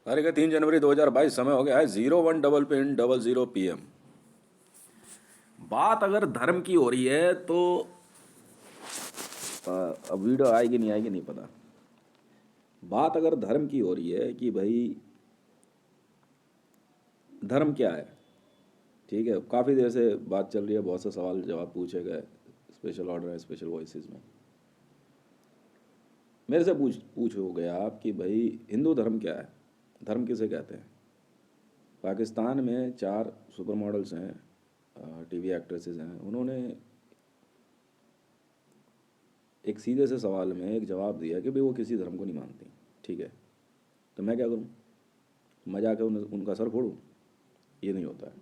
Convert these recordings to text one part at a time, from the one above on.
तारीख है 3 जनवरी 2022। समय हो गया है 01:00 PM। बात अगर धर्म की हो रही है तो अब वीडियो आएगी नहीं आएगी नहीं पता। बात अगर धर्म की हो रही है कि भाई धर्म क्या है, ठीक है। काफ़ी देर से बात चल रही है, बहुत से सवाल जवाब पूछे गए स्पेशल ऑर्डर है स्पेशल वॉइसेस में। मेरे से पूछोगे आप कि भाई हिंदू धर्म क्या है, धर्म किसे कहते हैं। पाकिस्तान में 4 सुपर मॉडल्स हैं, टीवी एक्ट्रेसेस हैं, उन्होंने एक सीधे से सवाल में एक जवाब दिया कि भाई वो किसी धर्म को नहीं मानती, ठीक है। तो मैं क्या करूं, मैं जाकर उनका सर फोड़ूं? ये नहीं होता है।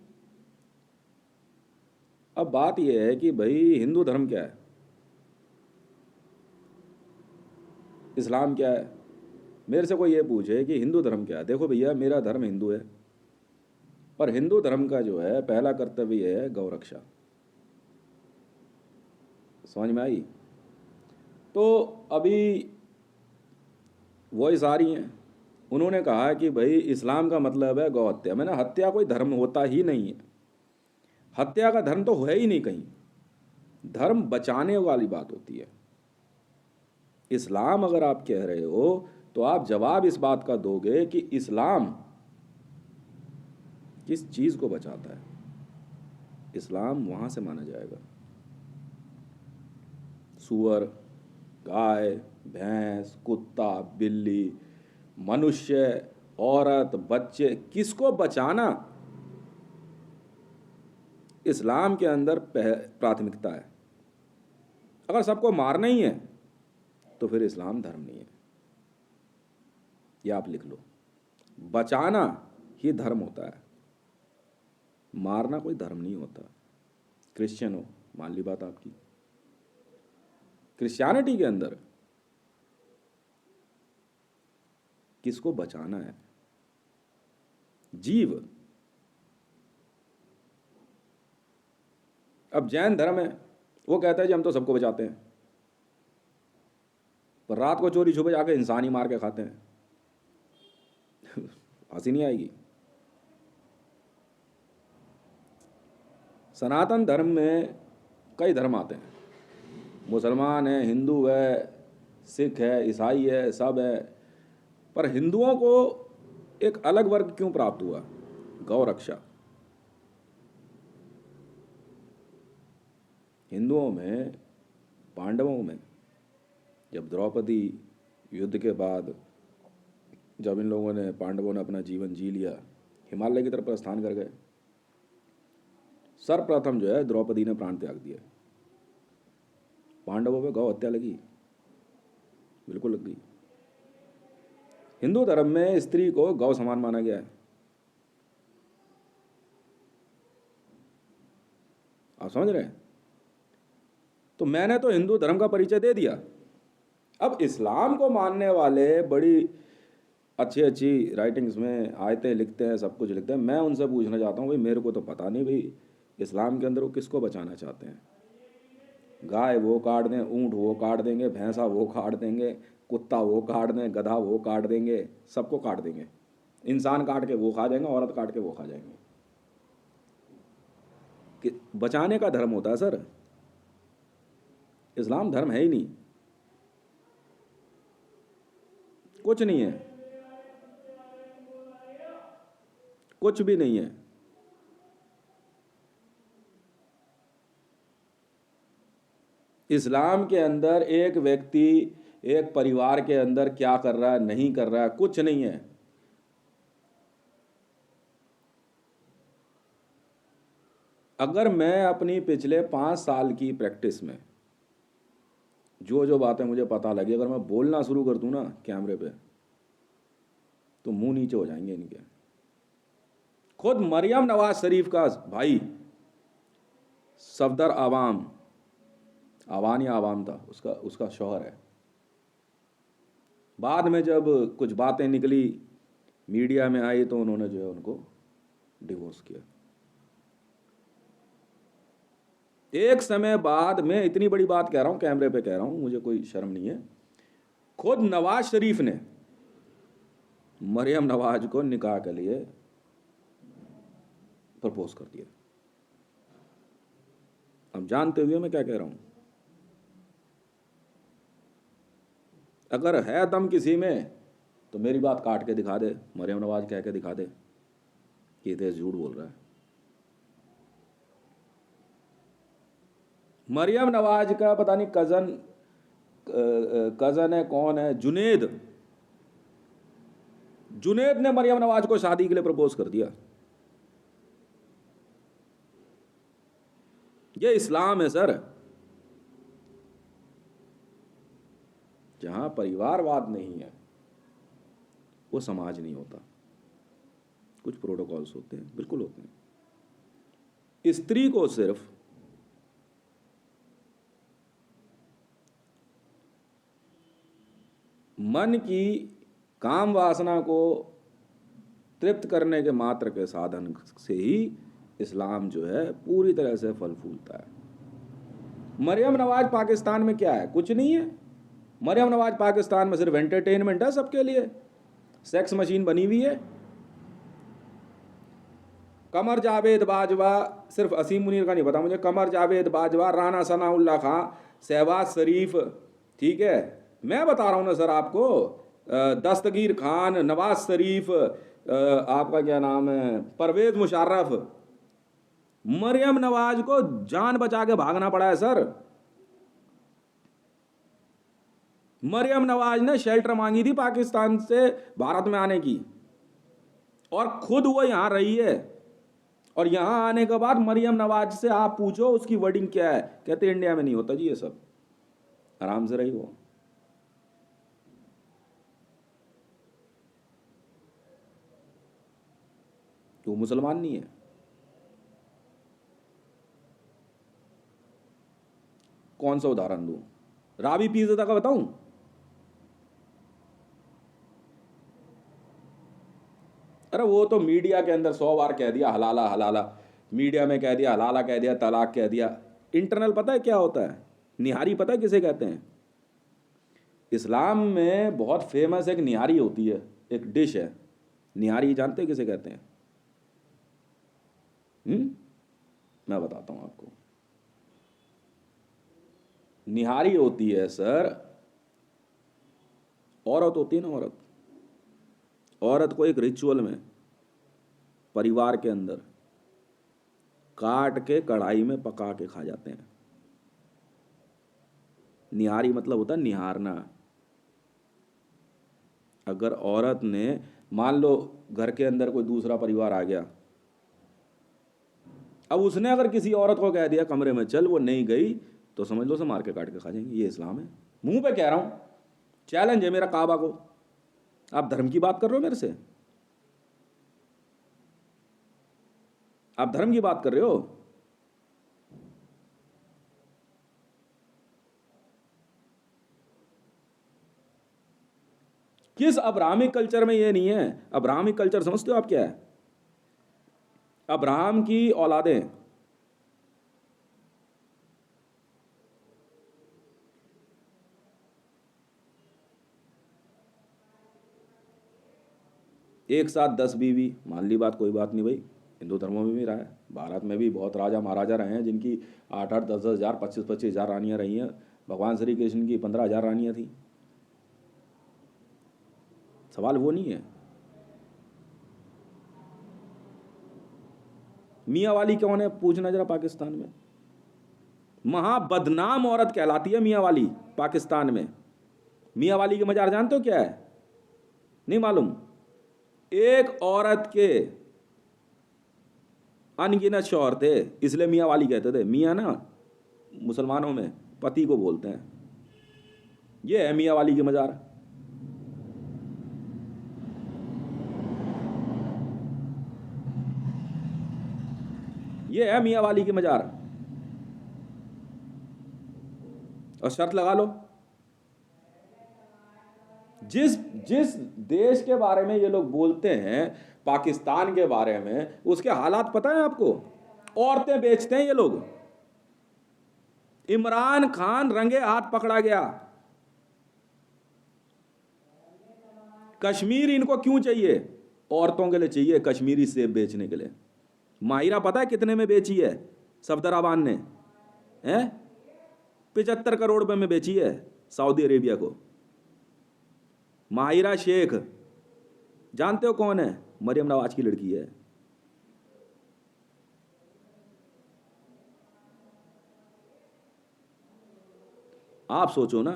अब बात यह है कि भाई हिंदू धर्म क्या है, इस्लाम क्या है। मेरे से कोई ये पूछे कि हिंदू धर्म क्या है, देखो भैया मेरा धर्म हिंदू है, पर हिंदू धर्म का जो है पहला कर्तव्य है गौ रक्षा। समझ में आई? तो अभी वॉइस आ रही हैं, उन्होंने कहा कि भाई इस्लाम का मतलब है गौ हत्या। मैंने हत्या कोई धर्म होता ही नहीं है, हत्या का धर्म तो है ही नहीं कहीं। धर्म बचाने वाली बात होती है। इस्लाम अगर आप कह रहे हो तो आप जवाब इस बात का दोगे कि इस्लाम किस चीज को बचाता है। इस्लाम वहां से माना जाएगा सुअर, गाय, भैंस, कुत्ता, बिल्ली, मनुष्य, औरत, बच्चे, किसको बचाना इस्लाम के अंदर प्राथमिकता है। अगर सबको मारना ही है तो फिर इस्लाम धर्म नहीं है। यह आप लिख लो, बचाना ही धर्म होता है, मारना कोई धर्म नहीं होता। क्रिश्चियन हो, मान ली बात आपकी, क्रिश्चियनिटी के अंदर किसको बचाना है? जीव। अब जैन धर्म है, वो कहता है जी हम तो सबको बचाते हैं, पर रात को चोरी छुपे जाके इंसान ही मार के खाते हैं। हंसी नहीं आएगी? सनातन धर्म में कई धर्म आते हैं, मुसलमान है, हिंदू है, सिख है, ईसाई है, सब है, पर हिंदुओं को एक अलग वर्ग क्यों प्राप्त हुआ? गौ रक्षा। हिंदुओं में, पांडवों में, जब द्रौपदी युद्ध के बाद जब इन लोगों ने, पांडवों ने अपना जीवन जी लिया, हिमालय की तरफ प्रस्थान कर गए, सर्वप्रथम जो है द्रौपदी ने प्राण त्याग दिया। पांडवों पे गौ हत्या लगी, बिल्कुल लग गई। हिंदू धर्म में स्त्री को गौ समान माना गया है। आप समझ रहे हैं? तो मैंने तो हिंदू धर्म का परिचय दे दिया। अब इस्लाम को मानने वाले बड़ी अच्छी अच्छी राइटिंग्स में आयतें लिखते हैं, सब कुछ लिखते हैं। मैं उनसे पूछना चाहता हूँ भाई मेरे को तो पता नहीं भाई इस्लाम के अंदर वो किसको बचाना चाहते हैं। गाय वो काट दें, ऊँट वो काट देंगे, भैंसा वो काट देंगे, कुत्ता वो काट दें, गधा वो काट देंगे, सबको काट देंगे। इंसान काट के वो खा जाएंगे, औरत काट के वो खा जाएंगे। कि बचाने का धर्म होता है सर, इस्लाम धर्म है ही नहीं, कुछ नहीं है, कुछ भी नहीं है। इस्लाम के अंदर एक व्यक्ति एक परिवार के अंदर क्या कर रहा है नहीं कर रहा है कुछ नहीं है। अगर मैं अपनी पिछले 5 साल की प्रैक्टिस में जो जो बातें मुझे पता लगी, अगर मैं बोलना शुरू कर दूं ना कैमरे पे, तो मुंह नीचे हो जाएंगे इनके। खुद मरियम नवाज शरीफ का भाई सफदर आवाम, आवान या आवाम था उसका, उसका शौहर है। बाद में जब कुछ बातें निकली, मीडिया में आई, तो उन्होंने जो है उनको डिवोर्स किया। एक समय बाद, मैं इतनी बड़ी बात कह रहा हूं, कैमरे पे कह रहा हूं, मुझे कोई शर्म नहीं है, खुद नवाज शरीफ ने मरियम नवाज को निकाह के लिए प्रपोज कर दिया। अब जानते हुए मैं क्या कह रहा हूं, अगर है दम किसी में तो मेरी बात काट के दिखा दे, मरियम नवाज कह के दिखा दे कि तेज झूठ बोल रहा है। मरियम नवाज का पता नहीं कजन है, कौन है, जुनेद ने मरियम नवाज को शादी के लिए प्रपोज कर दिया। ये इस्लाम है सर। जहां परिवारवाद नहीं है वो समाज नहीं होता। कुछ प्रोटोकॉल्स होते हैं, बिल्कुल होते हैं। स्त्री को सिर्फ मन की काम वासना को तृप्त करने के मात्र के साधन से ही इस्लाम जो है पूरी तरह से फल फूलता है। मरियम नवाज पाकिस्तान में क्या है? कुछ नहीं है। मरियम नवाज पाकिस्तान में सिर्फ एंटरटेनमेंट है सबके लिए, सेक्स मशीन बनी हुई है। कमर जावेद बाजवा, सिर्फ असीम मुनीर का नहीं पता मुझे, कमर जावेद बाजवा, राना सनाउल्लाह खां, शहबाज शरीफ, ठीक है, मैं बता रहा हूँ ना सर आपको, दस्तगीर खान, नवाज शरीफ, आपका क्या नाम है, परवेज मुशर्रफ। मरियम नवाज को जान बचा के भागना पड़ा है सर। मरियम नवाज ने शेल्टर मांगी थी पाकिस्तान से भारत में आने की, और खुद वो यहां रही है। और यहां आने के बाद मरियम नवाज से आप पूछो उसकी वर्डिंग क्या है, कहते इंडिया में नहीं होता जी ये सब, आराम से रही वो। तो मुसलमान नहीं है। कौन सा उदाहरण दूं? रावी पीज़ा का बताऊं? अरे वो तो मीडिया के अंदर 100 बार कह दिया हलाला हलाला, मीडिया में कह दिया हलाला, कह दिया तलाक, कह दिया। इंटरनल पता है क्या होता है? निहारी पता है किसे कहते हैं? इस्लाम में बहुत फेमस एक निहारी होती है, एक डिश है निहारी, जानते हैं किसे कहते हैं? मैं बताता हूं आपको। निहारी होती है सर, औरत होती है ना, औरत को एक रिचुअल में परिवार के अंदर काट के कढ़ाई में पका के खा जाते हैं। निहारी मतलब होता है निहारना। अगर औरत ने, मान लो घर के अंदर कोई दूसरा परिवार आ गया, अब उसने अगर किसी औरत को कह दिया कमरे में चल, वो नहीं गई, तो समझ लो उसे मार के काट के खा जाएंगे। ये इस्लाम है, मुंह पे कह रहा हूं, चैलेंज है मेरा काबा को। आप धर्म की बात कर रहे हो मेरे से? आप धर्म की बात कर रहे हो? किस अब्राहमिक कल्चर में ये नहीं है? अब्राहमिक कल्चर समझते हो आप क्या है? अब्राहम की औलादें, एक साथ 10 बीवी, मान ली बात, कोई बात नहीं भाई, हिंदू धर्मों में भी रहा है, भारत में भी बहुत राजा महाराजा रहे हैं जिनकी 8-8, 10-10 हजार, 25-25 हजार रानियां रही हैं। भगवान श्री कृष्ण की 15,000 रानियां थी। सवाल वो नहीं है। मियाँ वाली कौन है पूछना जरा पाकिस्तान में? महाबदनाम औरत कहलाती है मियाँ वाली पाकिस्तान में। मियाँ वाली के मजार जानते हो क्या है? नहीं मालूम? एक औरत के अनगिनत शौहर थे, इसलिए मियाँ वाली कहते थे। मियाँ ना मुसलमानों में पति को बोलते हैं। ये है मियाँ वाली की मजार। ये है मियाँ वाली की मजार। और शर्त लगा लो, जिस जिस देश के बारे में ये लोग बोलते हैं, पाकिस्तान के बारे में, उसके हालात पता है आपको? औरतें बेचते हैं ये लोग। इमरान खान रंगे हाथ पकड़ा गया। कश्मीर इनको क्यों चाहिए? औरतों के लिए चाहिए, कश्मीरी सेब बेचने के लिए। माहिरा पता है कितने में बेची है सफदराबाद ने? हैं 75 करोड़ रुपए में बेची है सऊदी अरेबिया को। माहिरा शेख जानते हो कौन है? मरियम नवाज की लड़की है। आप सोचो ना।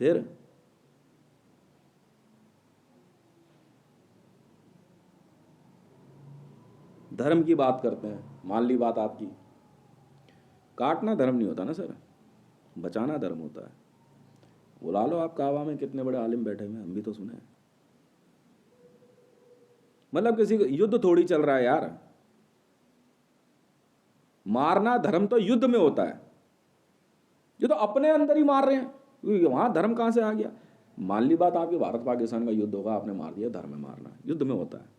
फिर धर्म की बात करते हैं, मान ली बात आपकी। काटना धर्म नहीं होता ना सर, बचाना धर्म होता है। बुला लो आप काबा में कितने बड़े आलिम बैठे हुए हैं, हम भी तो सुने। मतलब किसी को युद्ध थोड़ी चल रहा है यार। मारना धर्म तो युद्ध में होता है, ये तो अपने अंदर ही मार रहे हैं, वहां धर्म कहां से आ गया? मान ली बात आपकी भारत पाकिस्तान का युद्ध होगा, आपने मार दिया, धर्म में मारना युद्ध में होता है।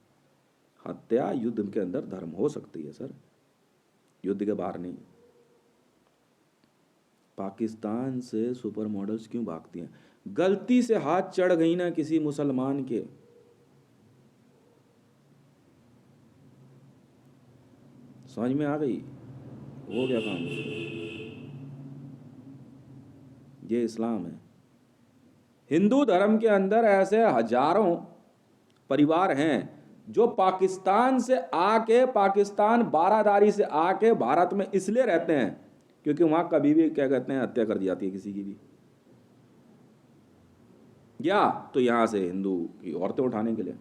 हत्या युद्ध के अंदर धर्म हो सकती है सर, युद्ध के बाहर नहीं। पाकिस्तान से सुपर मॉडल्स क्यों भागती हैं? गलती से हाथ चढ़ गई ना किसी मुसलमान के, समझ में आ गई, हो गया काम। ये इस्लाम है। हिंदू धर्म के अंदर ऐसे हजारों परिवार हैं जो पाकिस्तान से आके, पाकिस्तान बारादारी से आके भारत में इसलिए रहते हैं क्योंकि वहां कभी भी क्या कहते हैं हत्या कर दी जाती है किसी की भी, या तो यहां से हिंदू की औरतें उठाने के लिए।